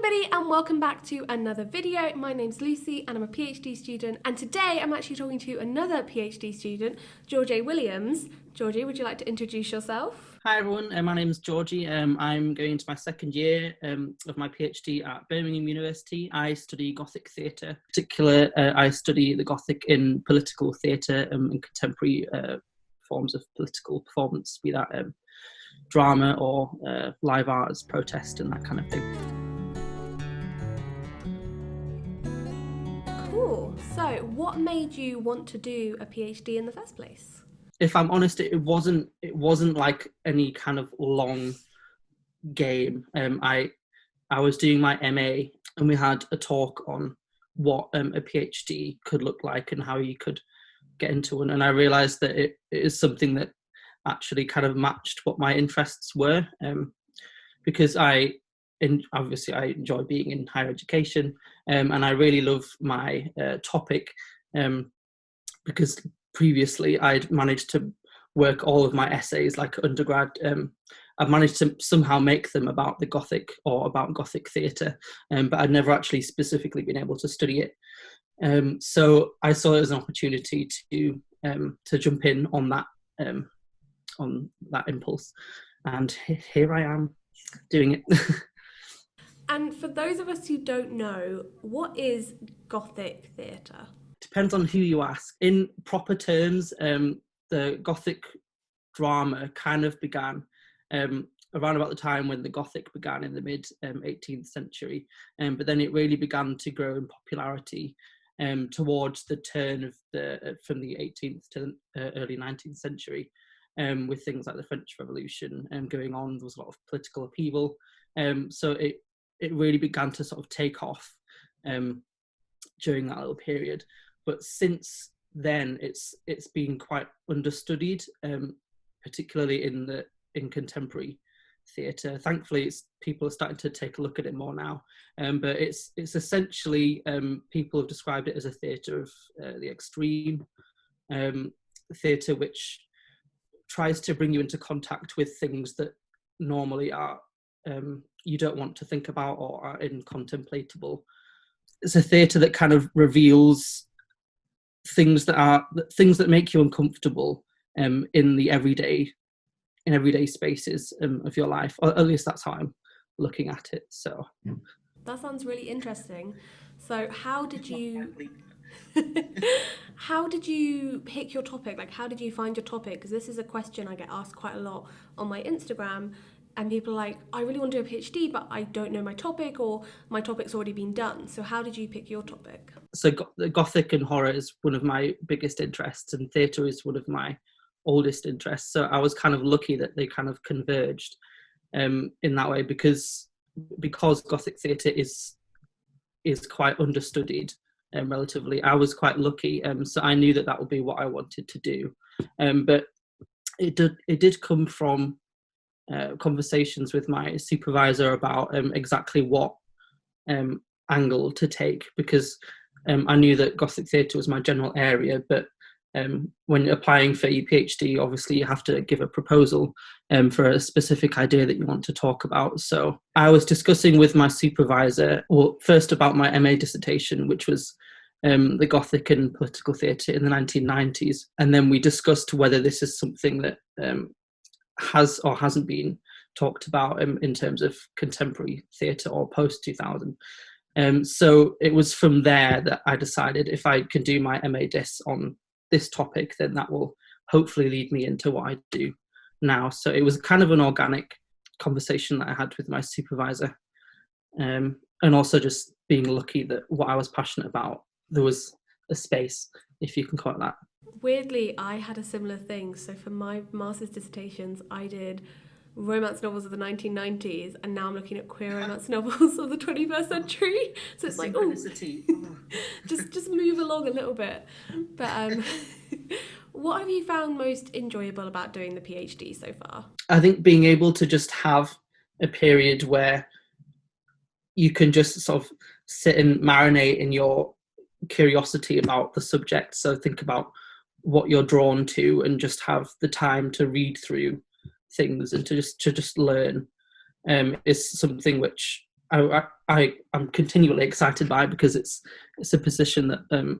everybody and welcome back to another video. My name's Lucy and I'm a PhD student, and today I'm actually talking to another PhD student, Gheorghe Williams. Gheorghe, would you like to introduce yourself? Hi everyone, my name is Gheorghe. I'm going into my second year of my PhD at Birmingham University. I study Gothic theatre. In particular, I study the Gothic in political theatre and contemporary forms of political performance, be that drama or live art as protest and that kind of thing. Cool. So what made you want to do a PhD in the first place? If I'm honest, it wasn't like any kind of long game. I was doing my MA and we had a talk on what a PhD could look like and how you could get into one. And I realised that it is something that actually kind of matched what my interests were, because obviously I enjoy being in higher education, and I really love my topic, because previously I'd managed to work all of my essays like undergrad. I've managed to somehow make them about the Gothic or about Gothic theatre, but I'd never actually specifically been able to study it. So I saw it as an opportunity to jump in on that impulse, and here I am doing it. And for those of us who don't know, what is Gothic theatre? Depends on who you ask. In proper terms, the Gothic drama kind of began around about the time when the Gothic began in the mid 18th century, but then it really began to grow in popularity towards the turn of from the 18th to the early 19th century, with things like the French Revolution going on. There was a lot of political upheaval, so it really began to sort of take off during that little period. But since then, it's been quite understudied, particularly in contemporary theatre. Thankfully, people are starting to take a look at it more now. But it's essentially, people have described it as a theatre of the extreme, theatre which tries to bring you into contact with things that normally are you don't want to think about or are incontemplatable. It's a theatre that kind of reveals things that make you uncomfortable in the everyday spaces of your life, or at least that's how I'm looking at it. So that sounds really interesting. So how did you pick your topic? Like, how did you find your topic? Because this is a question I get asked quite a lot on my Instagram, and people are like, I really want to do a PhD, but I don't know my topic, or my topic's already been done. So how did you pick your topic? So Gothic and horror is one of my biggest interests, and theatre is one of my oldest interests. So I was kind of lucky that they kind of converged in that way, because Gothic theatre is quite understudied relatively. I was quite lucky, so I knew that would be what I wanted to do. But it did come from conversations with my supervisor about exactly what angle to take, because I knew that Gothic theatre was my general area, but when applying for your PhD, obviously you have to give a proposal for a specific idea that you want to talk about. So I was discussing with my supervisor, well, first about my MA dissertation, which was the Gothic and political theatre in the 1990s, and then we discussed whether this is something that has or hasn't been talked about in terms of contemporary theatre or post-2000. So it was from there that I decided if I can do my MA Dis on this topic, then that will hopefully lead me into what I do now. So it was kind of an organic conversation that I had with my supervisor, and also just being lucky that what I was passionate about, there was a space, if you can call it that. Weirdly, I had a similar thing. So for my master's dissertations, I did romance novels of the 1990s, and now I'm looking at queer romance novels of the 21st century. So it's like, oh, just move along a little bit. But what have you found most enjoyable about doing the PhD so far? I think being able to just have a period where you can just sort of sit and marinate in your curiosity about the subject. So think about what you're drawn to and just have the time to read through things and to just learn is something which I'm continually excited by it because it's a position that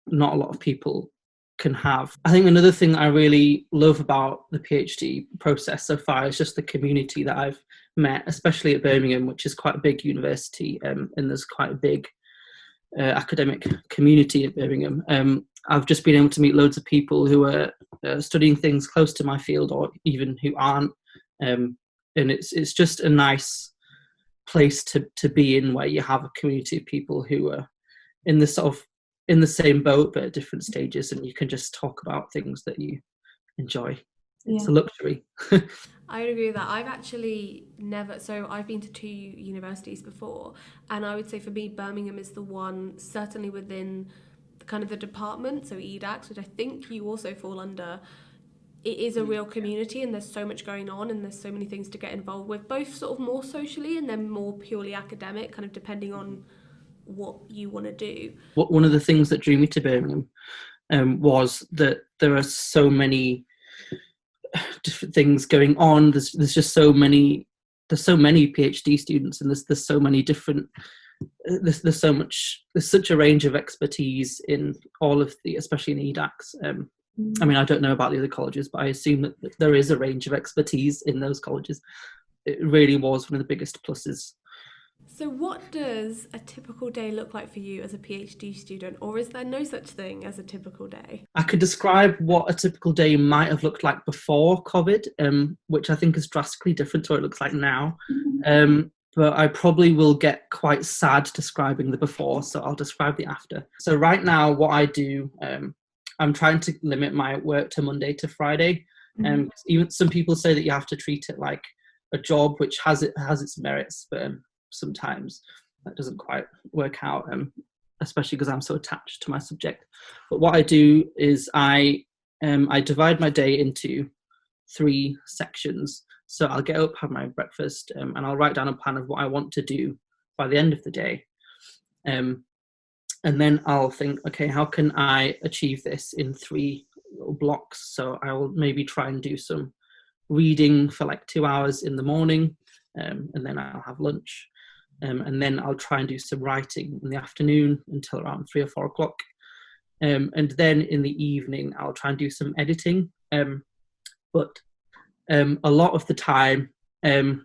not a lot of people can have. I think another thing I really love about the PhD process so far is just the community that I've met, especially at Birmingham, which is quite a big university, and there's quite a big academic community at Birmingham. I've just been able to meet loads of people who are studying things close to my field or even who aren't, and it's just a nice place to be in, where you have a community of people who are in the sort of in the same boat but at different stages, and you can just talk about things that you enjoy. It's a luxury. I would agree with that. I've actually never, so I've been to 2 universities before, and I would say for me, Birmingham is the one, certainly within kind of the department, so EDAX, which I think you also fall under. It is a real community, and there's so much going on, and there's so many things to get involved with, both sort of more socially and then more purely academic, kind of depending on what you want to do. One of the things that drew me to Birmingham was that there are so many different things going on. There's just so many. There's so many PhD students, and there's so many different. There's so much. There's such a range of expertise in all of the, especially in EDAX. I mean, I don't know about the other colleges, but I assume that there is a range of expertise in those colleges. It really was one of the biggest pluses. So what does a typical day look like for you as a PhD student, or is there no such thing as a typical day? I could describe what a typical day might have looked like before COVID, which I think is drastically different to what it looks like now. But I probably will get quite sad describing the before, so I'll describe the after. So right now, what I do, I'm trying to limit my work to Monday to Friday. Even some people say that you have to treat it like a job, which has its merits, but sometimes that doesn't quite work out, especially because I'm so attached to my subject. But what I do is I divide my day into 3 sections. So I'll get up, have my breakfast, and I'll write down a plan of what I want to do by the end of the day. And then I'll think, okay, how can I achieve this in 3 little blocks? So I will maybe try and do some reading for like 2 hours in the morning, and then I'll have lunch. And then I'll try and do some writing in the afternoon until around 3 or 4 o'clock. And then in the evening, I'll try and do some editing. But a lot of the time,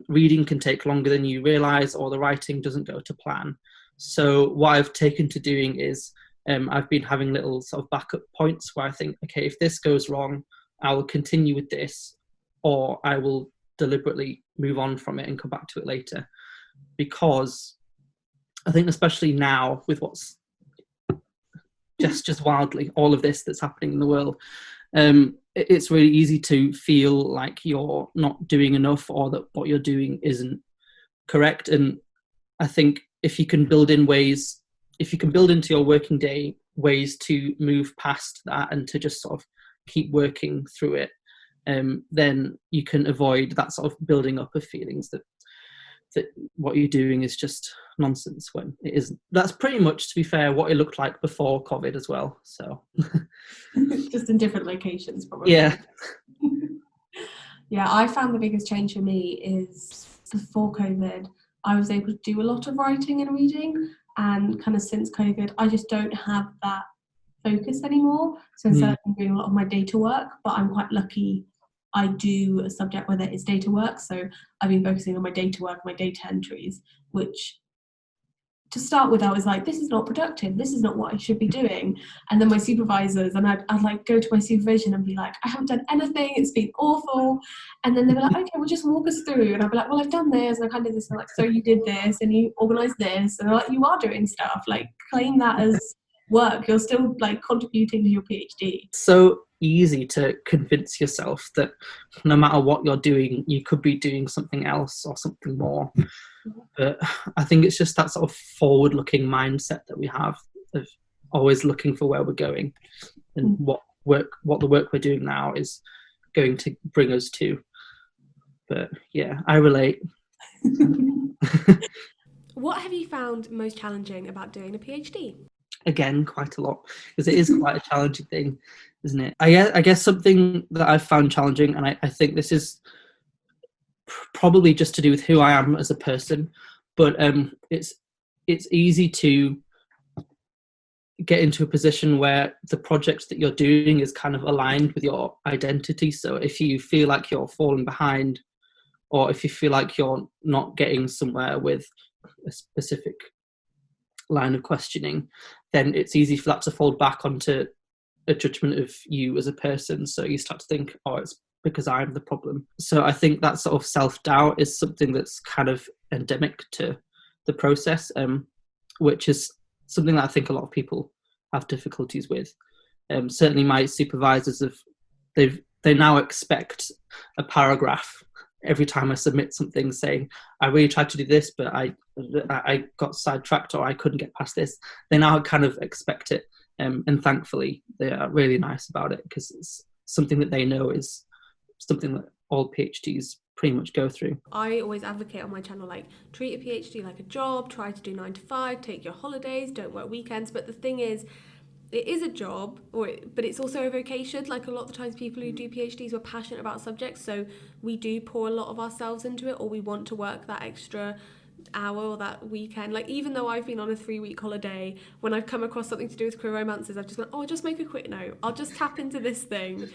reading can take longer than you realise, or the writing doesn't go to plan. So what I've taken to doing is I've been having little sort of backup points where I think, okay, if this goes wrong, I will continue with this, or I will deliberately move on from it and come back to it later. Because I think especially now with what's just wildly, all of this that's happening in the world, it's really easy to feel like you're not doing enough, or that what you're doing isn't correct. And I think if you can build into your working day ways to move past that and to just sort of keep working through it, then you can avoid that sort of building up of feelings that what you're doing is just nonsense when it isn't. That's pretty much, to be fair, what it looked like before COVID as well. So just in different locations, probably. Yeah. Yeah, I found the biggest change for me is before COVID, I was able to do a lot of writing and reading, and kind of since COVID, I just don't have that focus anymore. So instead I'm doing a lot of my data work, but I'm quite lucky I do a subject where there is data work. So I've been focusing on my data work, my data entries, which to start with, I was like, this is not productive. This is not what I should be doing. And then my supervisors, and I'd like go to my supervision and be like, I haven't done anything. It's been awful. And then they were like, okay, well, just walk us through. And I'd be like, well, I've done this. And I kind of did this. And like, so you did this and you organized this. And they're like, you are doing stuff. Like, claim that as work. You're still like contributing to your PhD. So easy to convince yourself that no matter what you're doing, you could be doing something else or something more. But I think it's just that sort of forward-looking mindset that we have of always looking for where we're going and what the work we're doing now is going to bring us to. But yeah, I relate. What have you found most challenging about doing a PhD? Again, quite a lot, because it is quite a challenging thing, isn't it? I guess something that I've found challenging, and I think this is probably just to do with who I am as a person, but it's easy to get into a position where the project that you're doing is kind of aligned with your identity. So if you feel like you're falling behind, or if you feel like you're not getting somewhere with a specific line of questioning, then it's easy for that to fall back onto a judgment of you as a person. So you start to think, oh, it's because I'm the problem. So I think that sort of self-doubt is something that's kind of endemic to the process, which is something that I think a lot of people have difficulties with. Certainly my supervisors they now expect a paragraph every time I submit something saying, I really tried to do this, but I got sidetracked, or I couldn't get past this. They now kind of expect it. And thankfully, they are really nice about it, because it's something that they know is something that all PhDs pretty much go through. I always advocate on my channel, like, treat a PhD like a job, try to do 9 to 5, take your holidays, don't work weekends. But the thing is, it is a job, but it's also a vocation. Like, a lot of the times people who do PhDs are passionate about subjects, so we do pour a lot of ourselves into it, or we want to work that extra hour or that weekend. Like, even though I've been on a 3-week holiday, when I've come across something to do with queer romances, I've just gone, oh, I'll just make a quick note, I'll just tap into this thing.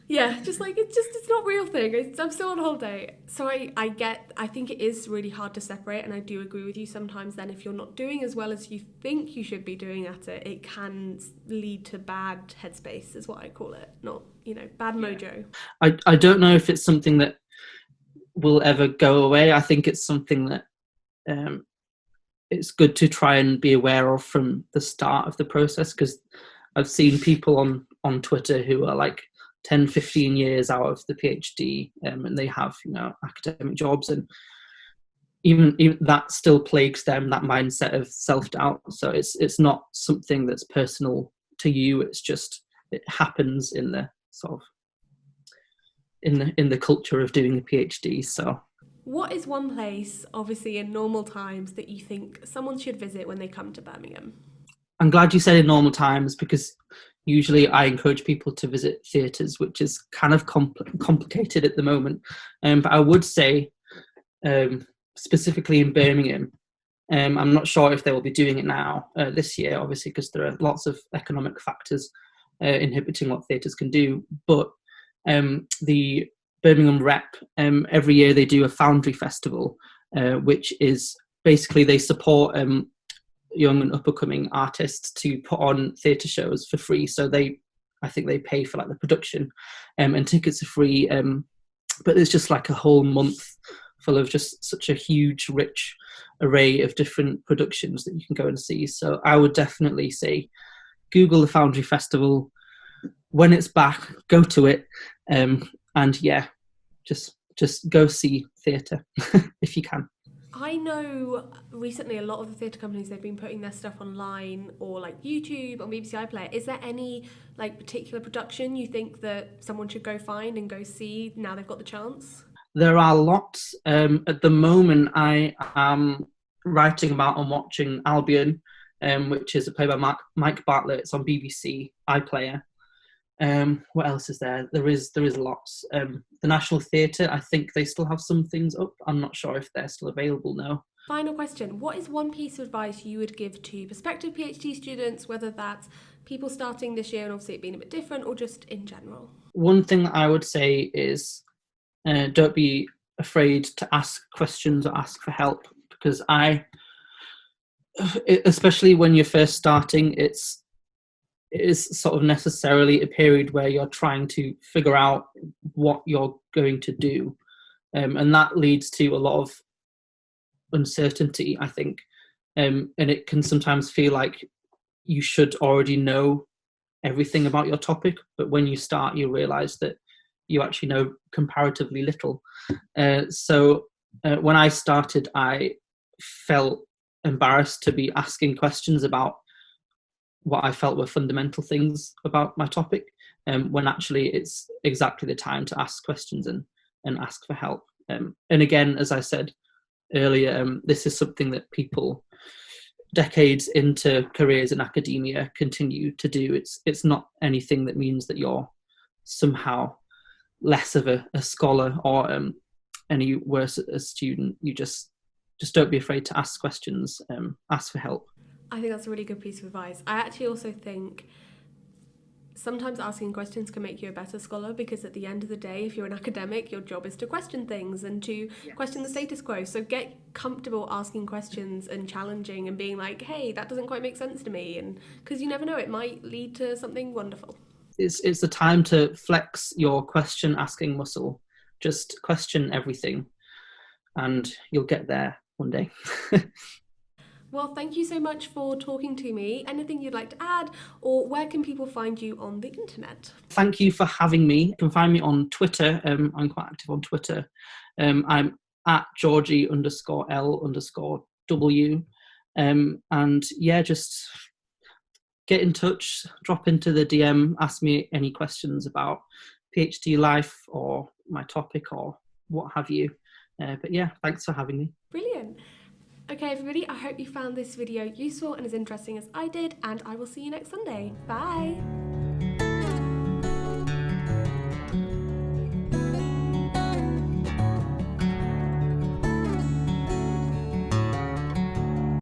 Yeah, just like, it's not a real thing. I'm still on holiday. So I think it is really hard to separate, and I do agree with you. Sometimes then, if you're not doing as well as you think you should be doing at it, it can lead to bad headspace, is what I call it. Not, bad mojo. I don't know if it's something that will ever go away. I think it's something that it's good to try and be aware of from the start of the process, because I've seen people on Twitter who are like 10, 15 years out of the PhD, and they have, academic jobs, and even that still plagues them, that mindset of self-doubt. So it's not something that's personal to you. It's just, it happens in the sort of in the culture of doing a PhD. So what is one place, obviously in normal times, that you think someone should visit when they come to Birmingham? I'm glad you said in normal times, because usually I encourage people to visit theatres, which is kind of complicated at the moment. But I would say, specifically in Birmingham, I'm not sure if they will be doing it now this year, obviously, because there are lots of economic factors inhibiting what theatres can do. But the Birmingham Rep, every year they do a Foundry Festival, which is basically they support young and up-and-coming artists to put on theatre shows for free. So I think they pay for like the production, and tickets are free. But it's just like a whole month full of just such a huge, rich array of different productions that you can go and see. So I would definitely say Google the Foundry Festival. When it's back, go to it, and yeah, just go see theatre if you can. I know recently a lot of the theatre companies, they've been putting their stuff online, or like YouTube or BBC iPlayer. Is there any like particular production you think that someone should go find and go see now they've got the chance? There are lots. At the moment, I am writing about and watching Albion, which is a play by Mike Bartlett. It's on BBC iPlayer. What else is there? There is lots. The National Theatre, I think they still have some things up. I'm not sure if they're still available now. Final question. What is one piece of advice you would give to prospective PhD students, whether that's people starting this year and obviously it being a bit different, or just in general? One thing that I would say is don't be afraid to ask questions or ask for help, because especially when you're first starting, it is sort of necessarily a period where you're trying to figure out what you're going to do. And that leads to a lot of uncertainty, I think. And it can sometimes feel like you should already know everything about your topic, but when you start, you realise that you actually know comparatively little. So when I started, I felt embarrassed to be asking questions about what I felt were fundamental things about my topic, when actually it's exactly the time to ask questions and ask for help. And again, as I said earlier, this is something that people decades into careers in academia continue to do. It's not anything that means that you're somehow less of a scholar or any worse a student. You just just don't be afraid to ask questions, ask for help. I think that's a really good piece of advice. I actually also think sometimes asking questions can make you a better scholar, because at the end of the day, if you're an academic, your job is to question things and to question the status quo. So get comfortable asking questions and challenging and being like, hey, that doesn't quite make sense to me, and because you never know, it might lead to something wonderful. It's the time to flex your question asking muscle. Just question everything and you'll get there one day. Well, thank you so much for talking to me. Anything you'd like to add, or where can people find you on the internet? Thank you for having me. You can find me on Twitter. I'm quite active on Twitter. I'm at Gheorghe_L_W. And yeah, just get in touch, drop into the DM, ask me any questions about PhD life or my topic or what have you. But yeah, thanks for having me. Brilliant. Okay, everybody, I hope you found this video useful and as interesting as I did, and I will see you next Sunday. Bye!